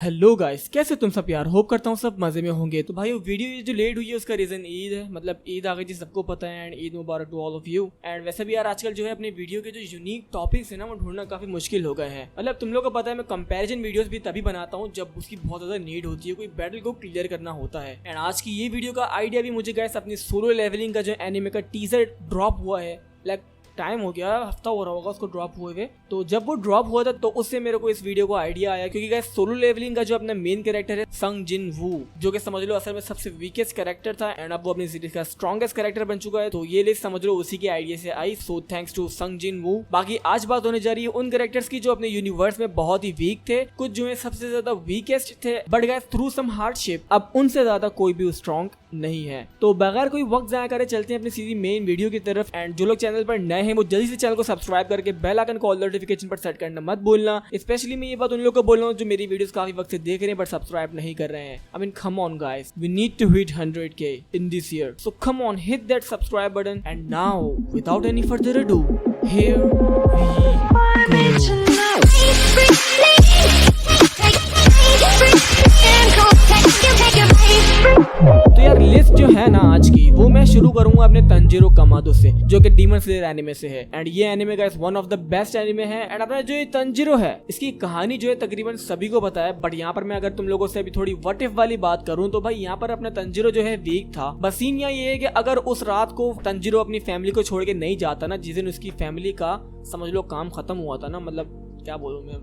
Hello guys, कैसे तुम सब यार। होप करता हूँ सब मजे में होंगे। तो भाई वीडियो ये जो लेट हुई है उसका रीजन ईद है। मतलब ईद आ गई थी, सबको पता है। And Eid Mubarak to all of you. And वैसे भी यार आजकल जो है अपने वीडियो के जो यूनिक टॉपिक्स है ना वो ढूंढना काफी मुश्किल हो गए हैं। मतलब तुम लोग को पता है मैं कंपैरिजन वीडियोस भी तभी बनाता हूँ जब उसकी बहुत ज्यादा नीड होती है, कोई बैटल को क्लियर करना होता है। एंड आज की ये वीडियो का आइडिया भी मुझे गाइस अपनी सोलो लेवलिंग का जो एनिमे का टीजर ड्रॉप हुआ है, लाइक टाइम हो गया, हफ्ता हो रहा होगा उसको ड्रॉप हुए। तो जब वो ड्रॉप हुआ था तो उससे मेरे को इस वीडियो को आइडिया आया, क्योंकि गाइस सोलो लेवलिंग का जो अपना मेन कैरेक्टर है संग जिन वू, जो कि समझ लो असल में सबसे वीकेस्ट कैरेक्टर था एंड अब वो अपनी सीरीज का स्ट्रॉन्गेस्ट कैरेक्टर बन चुका है। तो ये लिस्ट समझ लो उसी के आइडिया से आई। सो थैंक्स टू संग जिन वू। बाकी आज बात होने जा रही है उन कैरेक्टर्स की जो अपने यूनिवर्स में बहुत ही वीक थे, कुछ जो है सबसे ज्यादा वीकेस्ट थे, but guys through some hardship अब उनसे ज्यादा कोई भी स्ट्रॉन्ग नहीं है। तो बगैर कोई वक्त जाया करे चलते हैं अपनी सीधी मेन वीडियो की तरफ। एंड जो लोग चैनल पर नए हैं वो जल्दी से चैनल को सब्सक्राइब करके बेल आइकन को ऑल नोटिफिकेशन पर सेट करना मत भूलना। स्पेशली मैं ये बात उन लोगों को बोल रहा हूँ जो मेरी वीडियोस काफी वक्त से देख रहे हैं बट सब्सक्राइब नहीं कर रहे हैं। I mean come on guys, we need to hit 100K in this year, so come on hit that subscribe button. And now without any further ado, here we go. तो यार list जो है ना आज की वो मैं शुरू करूंगा अपने तंजीरो कमादो से, जो कि डीमन स्लेयर एनिमे से है। एंड ये anime guys one of the best anime है। एंड अपना जो ये तंजीरो है इसकी कहानी जो है तकरीबन सभी को पता है, बट यहाँ पर मैं अगर तुम लोगों से अभी थोड़ी व्हाट इफ वाली बात करूँ तो भाई यहाँ पर अपना तंजीरो जो है वीक था। बस सीन यहाँ ये है कि अगर उस रात को तंजीरो अपनी फैमिली को छोड़ के नहीं जाता ना, जिस दिन उसकी फैमिली का समझ लो काम खत्म हुआ था ना, मतलब क्या बोलूं मैं,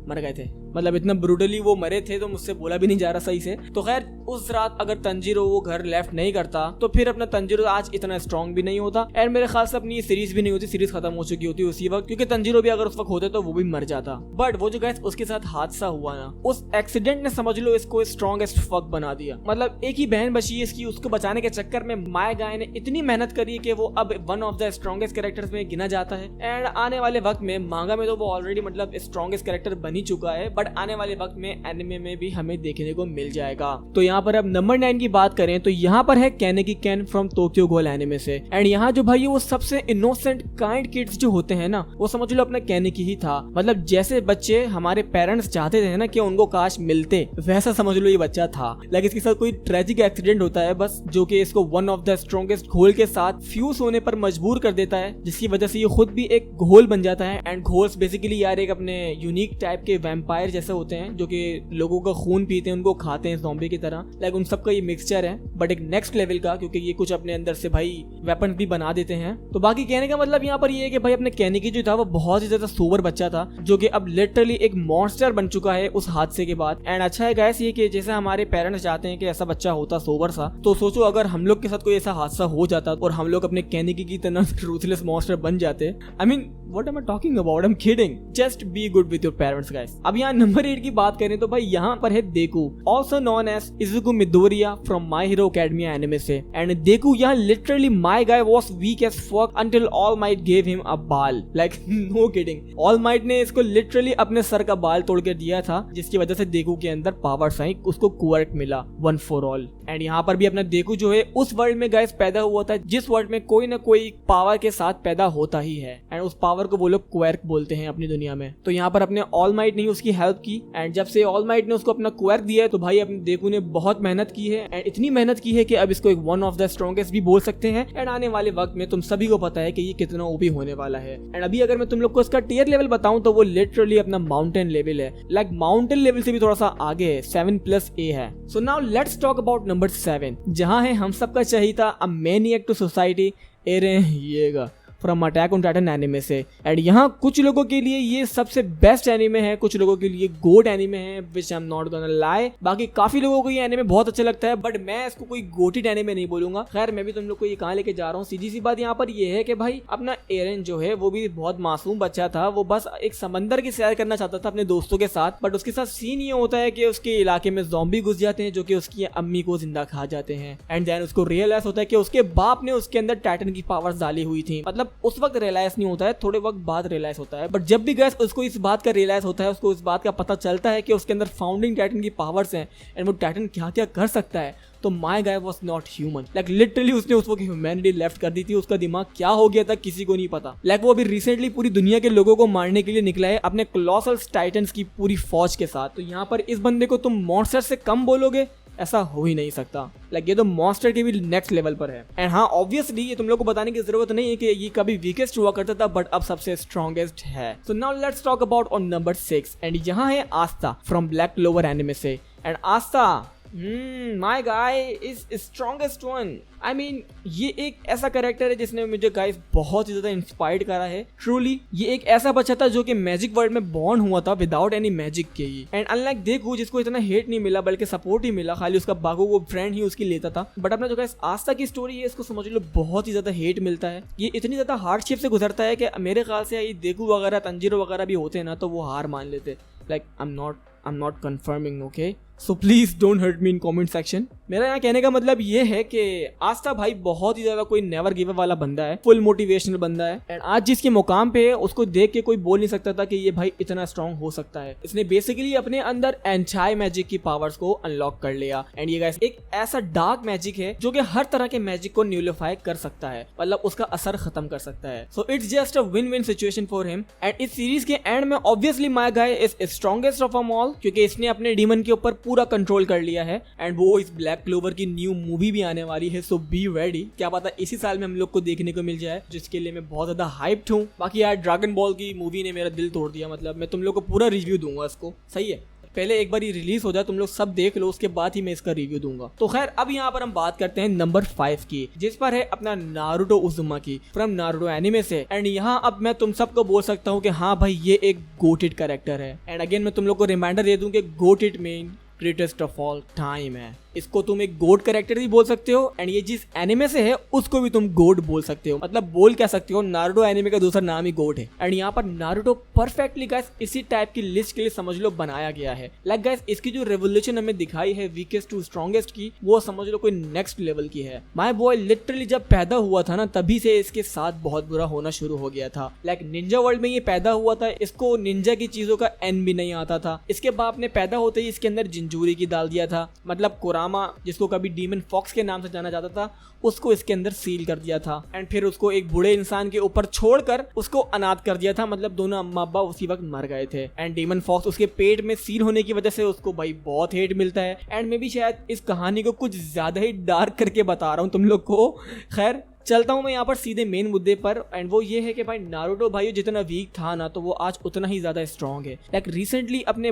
मर गए थे, मतलब इतना ब्रूटली वो मरे थे तो मुझसे बोला भी नहीं जा रहा सही से। तो खैर उस रात अगर तंजीरो वो घर लेफ्ट नहीं करता तो फिर अपना तंजीरो आज इतना स्ट्रॉन्ग भी नहीं होता एंड मेरे ख्याल से अपनी सीरीज भी नहीं होती, सीरीज खत्म हो चुकी होती उसी वक्त, क्योंकि तंजीरो भी अगर उस वक्त होते तो वो भी मर जाता। बट वो जो गाइस उसके साथ हादसा हुआ ना, उस एक्सीडेंट ने समझ लो इसको स्ट्रॉन्गेस्ट फक बना दिया। मतलब एक ही बहन बची है इसकी, उसको बचाने के चक्कर में माय गाय ने इतनी मेहनत करी कि वो अब one of the strongest characters में गिना जाता है। एंड आने वाले वक्त में मांगा में तो वो ऑलरेडी मतलब स्ट्रॉन्गेस्ट कैरेक्टर बन ही चुका है, बट आने वाले वक्त में एनिमे में भी हमें देखने को मिल जाएगा। तो यहाँ पर अब नंबर 9 की बात करें तो यहाँ पर है कैनेकी कैन फ्रॉम टोक्यो गहोल एनिमे से। एंड यहाँ जो भाई वो सबसे इनोसेंट काइंड किड्स जो होते हैं ना, वो समझ लो अपना कैनेकी ही था। मतलब जैसे बच्चे हमारे पेरेंट्स चाहते थे ना कि उनको काश मिलते, वैसा समझ लो ये बच्चा था। लाइक इसके साथ कोई ट्रेजिक एक्सीडेंट होता है बस, जो कि इसको वन ऑफ द स्ट्रॉन्गेस्ट घोल के साथ फ्यूज होने पर मजबूर कर देता है, जिसकी वजह से ये खुद भी एक घोल बन जाता है। एंड घोल्स बेसिकली यार एक अपने यूनिक टाइप के वैम्पायर जैसे होते हैं जो कि लोगों का खून पीते हैं, उनको खाते हैं ज़ॉम्बी की तरह। लाइक उन सबका ये मिक्सचर है, बट एक नेक्स्ट लेवल का, क्योंकि ये कुछ अपने अंदर से भाई वेपन भी बना देते हैं। तो बाकी कहने का मतलब यहाँ पर ये है कि भाई अपने कैनेकी जो था वो बहुत ही ज्यादा सोबर बच्चा था, जो कि अब लिटरली एक मॉन्स्टर बन चुका है उस हादसे के बाद। एंड अच्छा है गाइस ये कि जैसे हमारे पेरेंट्स चाहते हैं कि ऐसा बच्चा होता सोबर सा, तो सोचो अगर हम लोग के साथ कोई ऐसा हादसा हो जाता और हम लोग अपने कैनेकी की तरह रूथलेस मॉन्स्टर बन जाते। I mean what am I talking about, I am kidding, just be good with your parents guys. अब यहाँ नंबर 8 की बात करें तो भाई यहाँ पर है Deku, also known as Izuku Midoriya from My Hero Academia anime से। एंड देखू यहाँ literally my guy was weak as fuck until All Might gave him a बाल। Like no kidding, All Might ने इसको literally अपने sir का बाल तोड़ के दिया था, जिसकी वजह से देखू के अंदर पावर्स आई, उसको क्वर्क मिला वन फॉर ऑल। एंड यहाँ पर भी अपना देखू जो है उस वर्ल्ड में गाइस पैदा हुआ था जिस वर्ल्ड में कोई ना कोई पावर के साथ पैदा होता ही है, एंड उस पावर को वो लोग क्वर्क बोलते हैं अपनी दुनिया में। तो यहाँ पर अपने ऑल माइट ने उसकी हेल्प की, एंड जब से ऑल माइट ने उसको अपना क्वर्क दिया है तो भाई अपने देखू ने बहुत मेहनत की है, एंड इतनी मेहनत की है कि अब इसको एक वन ऑफ द स्ट्रॉन्गेस्ट भी बोल सकते हैं। एंड आने वाले वक्त में तुम सभी को पता है कि ये कितना ओपी होने वाला है। एंड अभी अगर मैं तुम लोग को इसका टियर लेवल बताऊं तो वो लिटरली अपना माउंटेन लेवल है, लाइक माउंटेन लेवल से भी थोड़ा सा आगे है, 7+A है। So now let's talk about number 7, जहां है हम सबका चहीता a maniac to society Eren Yeager from Attack on Titan anime से। एंड यहाँ कुछ लोगों के लिए ये सबसे बेस्ट एनिमे है, कुछ लोगों के लिए गोट एनिमे है, which I am not gonna lie. बाकी काफी लोगों को ये एनिमे बहुत अच्छा लगता है, बट मैं इसको कोई गोटेड एनिमे नहीं बोलूंगा। खैर मैं भी तुम लोग को ये कहाँ लेके जा रहा हूँ, सीधी सी बात यहाँ पर ये है कि भाई अपना एरेन जो है वो भी बहुत मासूम बच्चा था, वो बस एक समंदर की सैर करना चाहता था अपने दोस्तों के साथ। बट उसके साथ सीन ये होता है कि उसके इलाके में ज़ॉम्बी घुस जाते हैं जो कि उसकी अम्मी को जिंदा खा जाते हैं। एंड देन उसको रियलाइज होता है कि उसके बाप ने उसके अंदर टाइटन की पावर्स डाली हुई थी। मतलब मतलब उस वक्त रियलाइज नहीं होता है, थोड़े वक्त बाद रियलाइज होता है। बट जब भी गैस उसको इस बात का रियलाइज होता है, उसको इस बात का पता चलता है कि उसके अंदर फाउंडिंग टाइटन की पावर्स हैं एंड वो टाइटन क्या क्या कर सकता है, तो my guy was not human. Like literally उसने उस वक्त ह्यूमैनिटी लेफ्ट कर दी थी। उसका दिमाग क्या हो गया था किसी को नहीं पता। लाइक वो अभी रिसेंटली पूरी दुनिया के लोगों को मारने के लिए निकला है अपने कोलोसल टाइटन्स की पूरी फौज के साथ। तो यहाँ पर इस बंदे को तुम मॉन्स्टर से कम बोलोगे, ऐसा हो ही नहीं सकता। लाइक ये तो मॉन्स्टर के भी नेक्स्ट लेवल पर है। एंड हाँ ऑब्वियसली ये तुम लोग को बताने की जरूरत नहीं है कि ये कभी वीकेस्ट हुआ करता था, बट अब सबसे स्ट्रॉन्गेस्ट है। So now let's talk about on number 6 and यहाँ है आस्था फ्रॉम ब्लैक क्लोवर एनिमे से। And Aastha my guy is strongest one. I mean ये एक ऐसा कैरेक्टर है जिसने मुझे गाइस बहुत ही ज्यादा इंस्पायर्ड करा है। ट्रूली ये एक ऐसा बच्चा था जो कि मैजिक वर्ल्ड में बॉर्न हुआ था विदाउट एनी मैजिक के ही। एंड अनलाइक देखो जिसको इतना हेट नहीं मिला बल्कि सपोर्ट ही मिला, खाली उसका बागो वो फ्रेंड ही उसकी लेता था। बट अपना जो गाइस आस्था की स्टोरी है इसको समझ लो बहुत ही ज्यादा हेट मिलता है। ये इतनी ज्यादा हार्डशिप से गुजरता है कि मेरे ख्याल से ये देखू वगैरह तंजीरो वगैरह भी होते ना तो वो हार मान लेते। Like I am not confirming, okay, so please don't hurt me in comment section. मेरा यहाँ कहने का मतलब ये है कि आस्था भाई बहुत ही ज्यादा कोई नेवर गिव अप वाला बंदा है, फुल मोटिवेशनल बंदा है। एंड आज जिसके मुकाम पे है उसको देख के कोई बोल नहीं सकता था कि ये भाई इतना स्ट्रॉन्ग हो सकता है। इसने बेसिकली अपने अंदर एंचाई मैजिक की पावर्स को अनलॉक कर लिया। एंड ये गाइस एक ऐसा डार्क मैजिक है जो कि हर तरह के मैजिक को न्यूलिफाई कर सकता है, मतलब उसका असर खत्म कर सकता है। So it's just a win win situation for him. And इस सीरीज के एंड में obviously my guy is strongest of um all, क्योंकि इसने अपने डीमन के ऊपर पूरा कंट्रोल कर लिया है। एंड वो इस ब्लैक क्लोवर की न्यू मूवी भी आने वाली है, सो बी रेडी। क्या पता इसी साल में हम लोग को देखने को मिल जाए, जिसके लिए मैं बहुत ज्यादा हाइप्ड हूँ। बाकी यार ड्रैगन बॉल की मूवी ने मेरा दिल तोड़ दिया, मतलब मैं तुम लोग को पूरा रिव्यू दूंगा इसको, सही है। पहले एक बार ये रिलीज हो जाए, तुम लोग सब देख लो, उसके बाद ही मैं इसका रिव्यू दूंगा। तो खैर अब यहाँ पर हम बात करते हैं नंबर 5 की, जिस पर है अपना Naruto Uzumaki from Naruto anime से। एंड यहाँ अब मैं तुम सबको बोल सकता हूँ कि हाँ भाई ये एक गोटेड कैरेक्टर है। एंड अगेन मैं तुम लोग को रिमाइंडर दे दूं कि GOATed mean greatest of all time है। इसको तुम एक गोड कैरेक्टर भी बोल सकते हो, एंड ये जिस एनिमे से है उसको भी तुम गोड बोल सकते हो, मतलब बोल कह सकते हो। नारुतो एनिमे का दूसरा नाम ही गोड है। एंड यहाँ पर नारुतो परफेक्टली गाइस इसी टाइप की लिस्ट के लिए समझ लो बनाया गया है। लाइक गाइस इसकी जो रेवोल्यूशन हमें दिखाई है वीकेस्ट टू स्ट्रॉन्गेस्ट की, वो समझ लो कोई नेक्स्ट लेवल की है। माय बॉय लिटरली जब पैदा हुआ था ना तभी से इसके साथ बहुत बुरा होना शुरू हो गया था। लाइक निंजा वर्ल्ड में ये पैदा हुआ था, इसको निंजा की चीजों का एन भी नहीं आता था। इसके बाप ने पैदा होते ही इसके अंदर जिंजूरी की डाल दिया था, मतलब कुरामा जिसको कभी डीमन फॉक्स के नाम से जाना जाता था उसको इसके अंदर सील कर दिया था। एंड फिर उसको एक बूढ़े इंसान के ऊपर छोड़कर उसको अनाथ कर दिया था, मतलब दोनों अम्मा अब्बा उसी वक्त मर गए थे। एंड डीमन फॉक्स उसके पेट में सील होने की वजह से उसको भाई बहुत हेट मिलता है। एंड मैं भी शायद इस कहानी को कुछ ज्यादा ही डार्क करके बता रहा हूँ तुम लोग को। खैर चलता हूँ मैं यहाँ पर सीधे मेन मुद्दे पर, एंड वो ये है कि भाई नारुतो भाई जितना वीक था ना तो वो आज उतना ही ज्यादा स्ट्रॉन्ग है। लाइक रिसेंटली अपने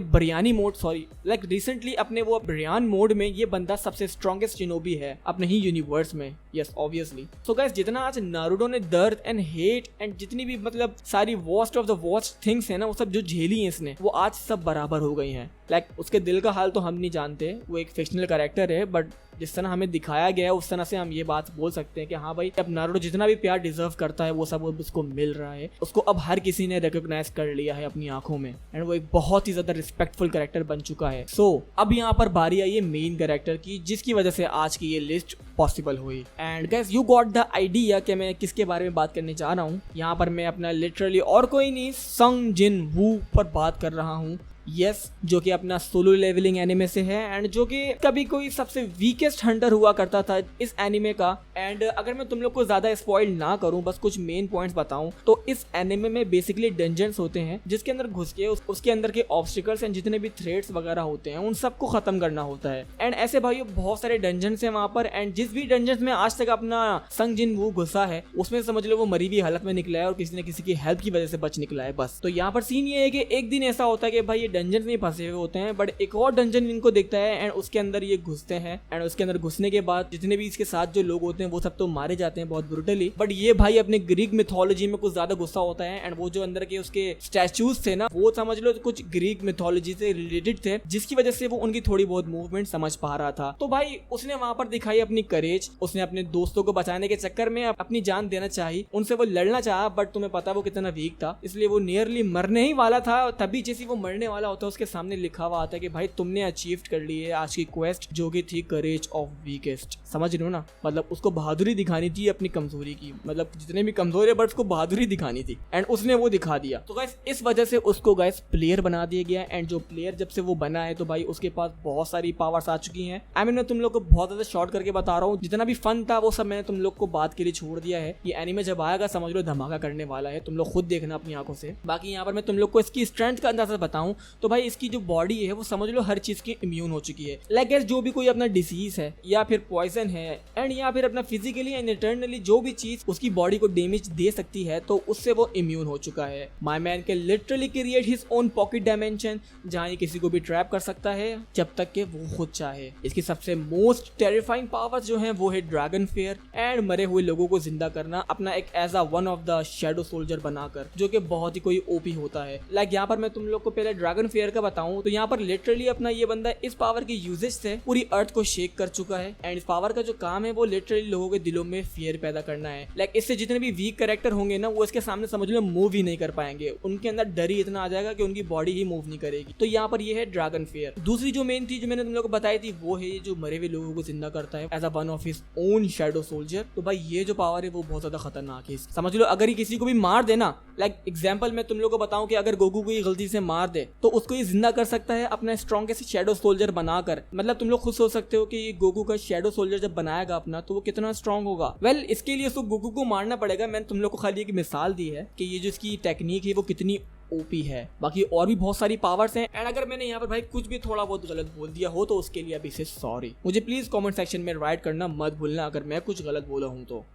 ब्रियान मोड में ये बंदा सबसे स्ट्रॉन्गेस्ट शिनोबी है अपने ही यूनिवर्स में। Yes obviously. सो गाइस जितना आज नारुतो ने दर्द एंड हेट एंड जितनी भी मतलब सारी worst of the worst things है ना वो सब जो झेली है इसने, वो आज सब बराबर हो गई हैं। लाइक उसके दिल का हाल तो हम नहीं जानते, वो एक फिक्शनल कैरेक्टर है, बट जिस तरह हमें दिखाया गया है उस तरह से हम ये बात बोल सकते हैं कि हाँ भाई अब नारुतो जितना भी प्यार डिजर्व करता है वो सब उसको मिल रहा है। उसको अब हर किसी ने रिकॉग्नाइज कर लिया है अपनी आंखों में, एंड वो एक बहुत ही ज्यादा रिस्पेक्टफुल कैरेक्टर बन चुका है। सो अब यहाँ पर बारी आई है मेन कैरेक्टर की, जिसकी वजह से आज की ये लिस्ट पॉसिबल हुई। And guys you got the idea कि मैं किसके बारे में बात करने जा रहा हूँ। यहाँ पर मैं अपना लिटरली और कोई नहीं संग जिन वू पर बात कर रहा हूँ। यस जो कि अपना सोलो लेवलिंग एनिमे से है, एंड जो कि कभी कोई सबसे वीकेस्ट हंटर हुआ करता था इस एनिमे का। एंड अगर मैं तुम लोग को ज्यादा स्पॉइल ना करूं, बस कुछ मेन पॉइंट्स बताऊं, तो इस एनिमे में बेसिकली डंजन्स होते हैं जिसके अंदर घुस के उसके अंदर के ऑब्स्टिकल्स एंड जितने भी थ्रेड्स वगैरह होते हैं उन सबको खत्म करना होता है। एंड ऐसे भाई बहुत सारे डंजन्स हैं वहां पर, एंड जिस भी डंजन्स में आज तक अपना संग जिन वो घुसा है उसमें समझ लो वो मरी हुई हालत में निकला है और किसी न किसी की हेल्प की वजह से बच निकला है बस। तो यहाँ पर सीन ये है कि एक दिन ऐसा होता है कि भाई ये डंजन में फंसे हुए होते हैं, बट एक और डंजन इनको देखता है एंड उसके अंदर ये घुसते हैं। एंड उसके अंदर घुसने के बाद जितने भी इसके साथ जो लोग होते हैं वो सब तो मारे जाते हैं बहुत ब्रूटली, बट ये भाई अपने ग्रीक मिथोलॉजी में कुछ ज्यादा गुस्सा होता है। एंड वो जो अंदर के उसके स्टैचूज थे ना वो समझ लो कुछ ग्रीक मिथोलॉजी से रिलेटेड थे, जिसकी वजह से वो उनकी थोड़ी बहुत मूवमेंट समझ पा रहा था। तो भाई उसने वहां पर दिखाई अपनी करेज, उसने अपने दोस्तों को बचाने के चक्कर में अपनी जान देना चाहिए, उनसे वो लड़ना चाहा, बट तुम्हें पता वो कितना वीक था, इसलिए वो नियरली मरने ही वाला था। तभी जैसे वो मरने वाला वाला होता है उसके सामने लिखा हुआ आता है कि भाई तुमने अचीव कर ली है आज की क्वेस्ट जो कि थी करेज ऑफ वीकेस्ट। समझ रहे हो ना, मतलब उसको बहादुरी दिखानी थी अपनी कमजोरी की, मतलब जितने भी कमजोर है बट उसको बहादुरी दिखानी थी एंड उसने वो दिखा दिया। तो गाइस इस वजह से उसको गाइस प्लेयर बना दिया गया एंड जो प्लेयर जब से वो बना है तो भाई उसके पास बहुत सारी पावर्स आ चुकी हैं। आई मीन मैं तुम लोग को बहुत ज्यादा शॉर्ट करके बता रहा हूँ, जितना भी फन था वो सब मैंने तुम लोग को बात के लिए छोड़ दिया है। ये एनीमे जब आएगा समझ लो धमाका करने वाला है, तुम लोग खुद देखना अपनी आंखों से। बाकी यहाँ पर मैं तुम लोग को इसकी स्ट्रेंथ का अंदाजा बताऊं तो भाई इसकी जो बॉडी है वो समझ लो हर चीज की इम्यून हो चुकी है। लाइक गाइस जो भी कोई अपना डिसीज है या फिर पॉइजन है एंड या फिर अपना फिजिकली एंड इंटरनली जो भी चीज उसकी बॉडी को डैमेज दे सकती है तो उससे वो इम्यून हो चुका है। My man can literally create his own pocket dimension जहां ये किसी को भी ट्रैप कर सकता है जब तक कि वो खुद चाहे। इसकी सबसे मोस्ट टेरिफाइंग पावर्स जो है वो है ड्रैगन फेयर एंड मरे हुए लोगों को जिंदा करना अपना एक as a one of the shadow soldier बनाकर, जो कि बहुत ही कोई ओपी होता है। लाइक यहाँ पर मैं तुम लोग को पहले ड्रैगन फेयर का बताऊं तो यहाँ पर लिटरली अपना ये बंदा इस पावर के यूजेज से पूरी अर्थ को शेक कर चुका है एंड इस पावर का जो काम है वो लिटरली लोगों के दिलों में फियर पैदा करना है। लाइक इससे जितने भी वीक कैरेक्टर होंगे ना वो इसके सामने समझ लो मूव ही नहीं कर पाएंगे, उनके अंदर डर ही इतना आ जाएगा कि उनकी बॉडी ही मूव नहीं करेगी। तो यहाँ पर ये है ड्रैगन फेयर। दूसरी जो मेन थी जो मैंने तुम लोग को बताई थी वो है जो मरे हुए लोगों को जिंदा करता है as a one of his own shadow soldier. तो भाई ये जो पावर है वो बहुत ज्यादा खतरनाक है। समझ लो अगर ये किसी को भी मार देना, लाइक एग्जाम्पल मैं तुम लोग को बताऊं कि अगर गोकू को ये गलती से मार दे तो उसको ये जिंदा कर सकता है अपना स्ट्रॉन्गेस्ट शैडो सोल्जर बनाकर। मतलब तुम लोग खुद सोच सकते हो कि ये गोकू का शैडो सोल्जर जब बनाएगा अपना तो वो कितना स्ट्रॉन्ग होगा। वेल इसके लिए उसको गोकू को मारना पड़ेगा। मैंने तुम लोग को खाली एक मिसाल दी है कि ये जो इसकी टेक्निक है वो कितनी ओपी है। बाकी और भी बहुत सारी पावर्स हैं एंड अगर मैंने यहाँ पर भाई कुछ भी थोड़ा बहुत गलत बोल दिया हो तो उसके लिए अभी से सॉरी। मुझे प्लीज कमेंट सेक्शन में राइट करना मत भूलना अगर मैं कुछ गलत बोला हूँ तो।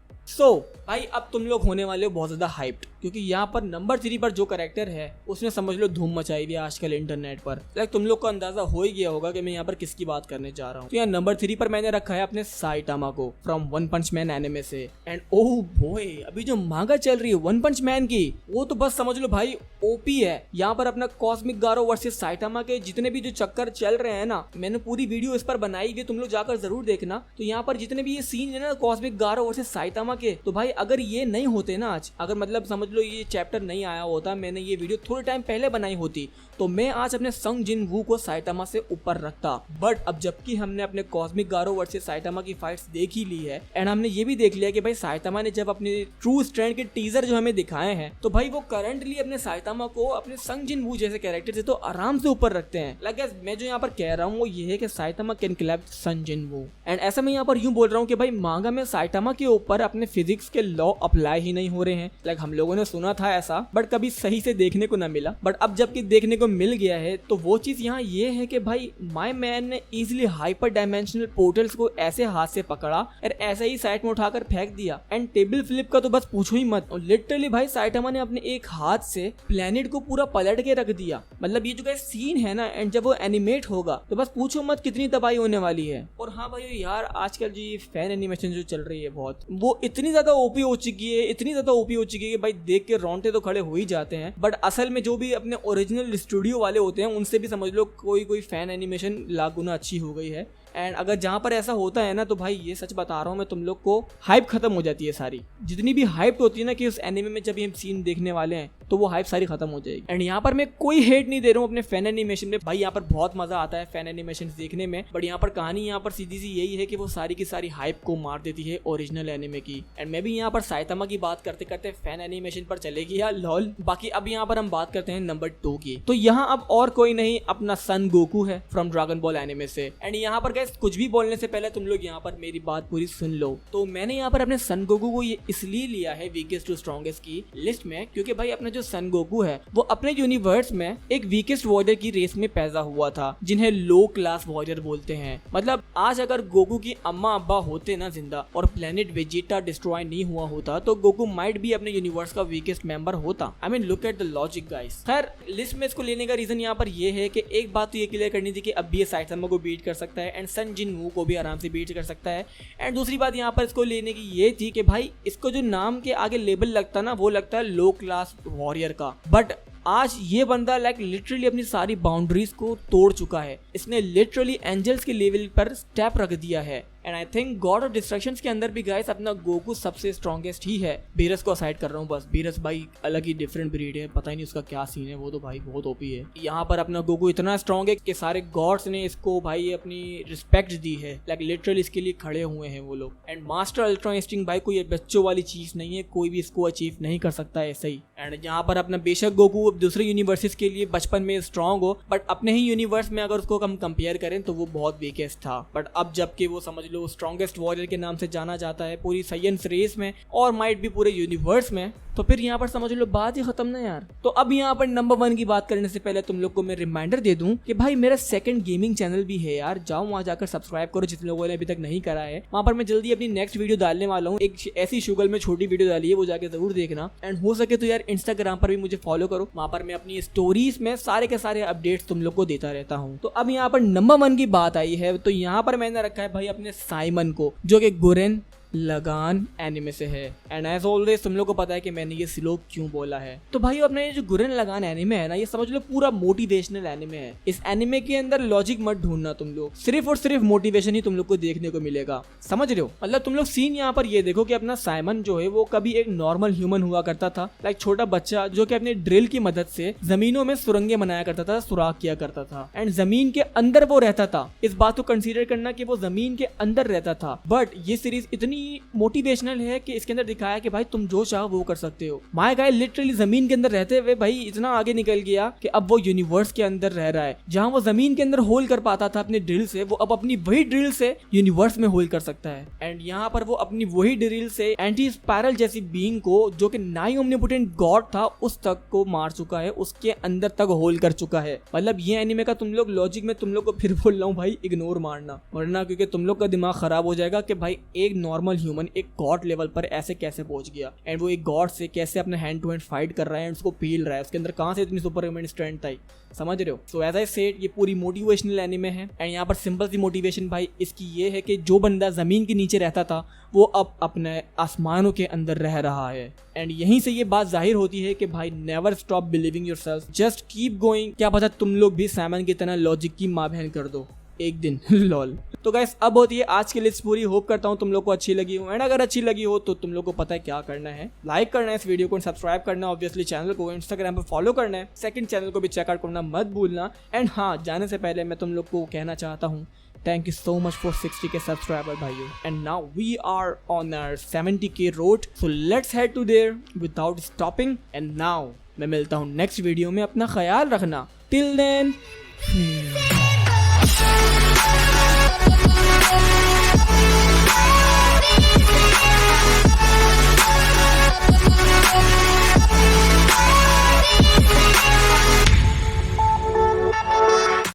भाई अब तुम लोग होने वाले हो बहुत ज्यादा हाइप्ड क्योंकि यहाँ पर नंबर 3 पर जो कैरेक्टर है उसने समझ लो धूम मचाई हुई है आजकल इंटरनेट पर। लाइक तुम लोग को अंदाजा हो ही गया होगा कि मैं यहाँ पर किसकी बात करने जा रहा हूँ। तो यहाँ नंबर 3 पर मैंने रखा है अपने साइटामा को from one punch man anime से। एंड ओह बॉय अभी जो मांगा चल रही है वन पंच मैन की वो तो बस समझ लो भाई ओपी है। यहाँ पर अपना कॉस्मिक गारो वर्सेस साइटामा के जितने भी जो चक्कर चल रहे हैं ना, मैंने पूरी वीडियो इस पर बनाई है, तुम लोग जाकर जरूर देखना। तो यहाँ पर जितने भी ये सीन है ना कॉस्मिक गारो वर्सेस साइटामा के, तो भाई अगर ये नहीं होते ना आज, अगर मतलब समझ लो ये चैप्टर नहीं आया होता, मैंने ये वीडियो थोड़े टाइम पहले बनाई होती तो मैं आज अपने संग जिन वू को साइटामा से ऊपर रखता। बट अब जबकि हमने अपने कॉस्मिक गारो वर्सेस साइटामा की फाइट्स देख ही ली है एंड हमने ये भी देख लिया कि भाई साइटामा ने जब अपने ट्रू स्ट्रेंथ के टीजर जो हमें दिखाए हैं तो भाई वो करंटली अपने साइटामा को अपने संग जिन वू जैसे कैरेक्टर से तो आराम से ऊपर रखते हैं। लाइक मैं जो यहाँ पर कह रहा हूँ वो ये है कि साइटामा कैन क्लैप संग जिन वू एंड ऐसा मैं यहाँ पर यूं बोल रहा हूँ कि भाई मांगा में साइटामा के ऊपर अपने फिजिक्स के लॉ अप्लाई ही नहीं हो रहे हैं। लाइक हम लोगों ने सुना था ऐसा बट कभी सही से देखने को ना मिला, बट अब जबकि देखने को मिल गया है तो वो चीज यहाँ ये है कि भाई माय मैन ने इजीली हाइपर डायमेंशनल पोर्टल्स को ऐसे हाथ से पकड़ा और ऐसे ही साइड में उठाकर फेंक दिया एंड टेबल फ्लिप का तो बस पूछो ही मत। और लिटरली भाई साइटामा ने अपने एक हाथ से प्लेनेट को पूरा पलट के रख दिया। मतलब ये जो गाइस सीन है ना एंड जब वो एनिमेट होगा तो बस पूछो मत कितनी तबाही होने वाली है। और हाँ भाई यार आजकल जो ये फैन एनिमेशन जो चल रही है बहुत, वो इतनी ज्यादा ओपी हो चुकी है, इतनी ज्यादा ओपी हो चुकी है कि भाई देख के रोंगटे तो खड़े हो ही जाते हैं। बट असल में जो भी अपने ओरिजिनल स्टूडियो वाले होते हैं उनसे भी समझ लो कोई फैन एनिमेशन लाख गुना अच्छी हो गई है। एंड अगर जहाँ पर ऐसा होता है ना तो भाई ये सच बता रहा हूँ मैं तुम लोग को, हाइप खत्म हो जाती है सारी। जितनी भी हाइप होती है ना कि उस एनिमे में जब ये सीन देखने वाले हैं तो वो हाइप सारी खत्म हो जाएगी। एंड यहाँ पर मैं कोई हेट नहीं दे रहा हूँ अपने फैन एनिमेशन में, भाई यहाँ पर बहुत मजा आता है फैन एनिमेशन देखने में। बट यहाँ पर कहानी यहाँ पर सीधी सी यही है कि वो सारी की सारी हाइप को मार देती है ओरिजिनल एनिमे की। एंड मैं भी यहाँ पर साइटामा की बात करते करते फैन एनिमेशन पर चलेगी यार लॉल। बाकी अब यहाँ पर हम बात करते हैं नंबर 2 की। तो यहाँ अब और कोई नहीं अपना सन गोकू है फ्रॉम ड्रैगन बॉल एनिमे से। एंड यहाँ पर गाइस कुछ भी बोलने से पहले तुम लोग यहाँ पर मेरी बात पूरी सुन लो। तो मैंने यहाँ पर अपने सन गोकू को ये इसलिए लिया है वीकेस्ट टू स्ट्रॉन्गेस्ट की लिस्ट में क्योंकि भाई अपना जो सन गोकू है वो अपने यूनिवर्स में एक वीकेस्ट वॉरियर की रेस में पैदा हुआ था जिन्हें लो क्लास वॉरियर बोलते हैं। मतलब आज अगर गोकू की अम्मा अब्बा होते ना जिंदा और प्लेनेट वेजिटा डिस्ट्रॉय नहीं हुआ होता तो गोकू माइट भी अपने यूनिवर्स का वीकेस्ट मेंबर होता। I mean look at the logic guys. खैर लिस्ट में इसको लेने का रीजन यहाँ पर ये है कि एक बात तो ये क्लियर करनी थी कि अब भी ये साइटामा को बीट कर सकता है एंड सन जिन वू को भी आराम से बीट कर सकता है। एंड दूसरी बात यहाँ पर इसको लेने की ये थी कि भाई इसको जो नाम के आगे लेबल लगता ना वो लगता है लो क्लास वॉरियर का। बट आज ये बंदा लाइक लिटरली अपनी सारी बाउंड्रीज को तोड़ चुका है। इसने लिटरली एंजल्स के लेवल पर स्टेप रख दिया है and I think God of destruction के अंदर भी गाइस अपना गोकू सबसे स्ट्रॉन्गेस्ट ही है। बीरस को असाइड कर रहा हूँ बस, बीरस भाई अलग ही डिफरेंट ब्रीड है, पता ही नहीं उसका क्या सीन है, वो तो भाई बहुत ओपी है। यहाँ पर अपना गोकू इतना स्ट्रॉन्ग है कि सारे गॉड्स ने इसको भाई अपनी रिस्पेक्ट दी है, लाइक लिटरली इसके लिए खड़े हुए हैं वो लोग। एंड मास्टर अल्ट्रा इंस्टिंक्ट भाई कोई बच्चों वाली चीज नहीं है, कोई भी इसको अचीव नहीं कर सकता है ऐसे ही। एंड यहाँ पर अपना बेशक गोकू दूसरे यूनिवर्सेस के लिए बचपन में स्ट्रॉन्ग हो, बट अपने ही यूनिवर्स में अगर उसको हम कंपेयर करें तो वो बहुत वीकेस्ट था। बट अब जबकि वो समझ लो स्ट्रॉन्गेस्ट वॉरियर के नाम से जाना जाता है पूरी साइंस रेस में और माइट भी पूरे यूनिवर्स में, तो फिर यहाँ पर समझ लो बात ही खत्म ना यार। तो अब यहाँ पर नंबर 1 की बात करने से पहले तुम लोग को मैं रिमाइंडर दे दूं कि भाई मेरा सेकंड गेमिंग चैनल भी है यार, जाओ वहाँ जाकर सब्सक्राइब करो जिन लोगों ने अभी तक नहीं करा है। वहाँ पर मैं जल्दी अपनी नेक्स्ट वीडियो डालने वाला हूँ, एक ऐसी शुगल में छोटी वीडियो डाली है, वो जाके जरूर देखना। एंड हो सके तो यार इंस्टाग्राम पर भी मुझे फॉलो करो, वहाँ पर मैं अपनी स्टोरीज में सारे के सारे अपडेट्स तुम लोग को देता रहता हूँ। तो अब यहाँ पर नंबर 1 की बात आई है, तो यहाँ पर मैंने रखा है भाई अपने साइमन को, जो कि गुरेन लगान एनिमे से है। एंड एज ऑलवेज तुम लोग को पता है कि मैंने ये स्लो क्यों बोला है। तो भाई अपने ये जो गुरेन लगान एनिमे है ना, ये समझ लो पूरा मोटिवेशनल एनिमे है। इस एनिमे के अंदर लॉजिक मत ढूंढना तुम लोग, सिर्फ और सिर्फ मोटिवेशन ही तुम लोग को देखने को मिलेगा, समझ रहे हो। मतलब तुम लोग सीन यहाँ पर ये देखो कि अपना साइमन जो है वो कभी एक नॉर्मल ह्यूमन हुआ करता था, लाइक छोटा बच्चा जो कि अपने ड्रिल की मदद से जमीनों में सुरंगें बनाया करता था, सुराख किया करता था, एंड जमीन के अंदर वो रहता था। इस बात को कंसीडर करना कि वो जमीन के अंदर रहता था। बट ये सीरीज इतनी मोटिवेशनल है कि इसके अंदर दिखाया कि भाई तुम जो चाहो वो कर सकते हो। माय गाय लिटरली जमीन के अंदर रहते हुए भाई इतना आगे निकल गया कि अब वो यूनिवर्स के अंदर रह रहा है। जहां वो जमीन के अंदर होल कर पाता था अपने ड्रिल से, वो अब अपनी वही ड्रिल से यूनिवर्स में होल कर सकता है। एंड यहाँ पर वो अपनी वही ड्रिल से एंटी स्पायरल जैसी बीइंग को, जो कि नाई ओमनिपोटेंट गॉड था, उस तक को मार चुका है, उसके अंदर तक होल कर चुका है। मतलब ये एनिमे का तुम लोग लॉजिक में तुम लोग को फिर बोल रहा हूँ भाई इग्नोर मारना, वरना क्योंकि तुम लोग का दिमाग खराब हो जाएगा कि भाई एक नॉर्मल ह्यूमन एक गॉड लेवल पर ऐसे कैसे पहुंच गया, एंड वो एक गॉड से कैसे अपने हैंड टू हैंड फाइट कर रहा है, उसको पील रहा है, उसके अंदर कहां से इतनी सुपर ह्यूमन स्ट्रेंथ आई, समझ रहे हो। सो एज आई सेड ये पूरी मोटिवेशनल एनिमे है। एंड यहाँ पर सिंपल सी मोटिवेशन भाई इसकी ये है कि जो बंदा जमीन के नीचे रहता था वो अब अपने आसमानों के अंदर रह रहा है। एंड यहीं से ये बात जाहिर होती है कि भाई never stop believing yourself, just keep going. क्या पता तुम लोग भी साइमन की तरह लॉजिक की माँ बहन कर दो एक दिन लॉल। तो गाइस अब होती है आज की लिस्ट पूरी। होप करता हूँ तुम लोग को अच्छी लगी हो, एंड अगर अच्छी लगी हो तो तुम लोग को पता है क्या करना है, लाइक करना है इस वीडियो को, सब्सक्राइब करना है ऑब्वियसली, चैनल को इंस्टाग्राम पे फॉलो करना है, सेकंड चैनल को भी चेकआउट करना मत भूलना। एंड हाँ, जाने से पहले मैं तुम लोग को कहना चाहता हूँ thank you so much for 60k subscriber bhaiyo, and now we are on our 70k road, so let's head to there without stopping। and now मैं मिलता हूँ नेक्स्ट वीडियो में, अपना ख्याल रखना, till then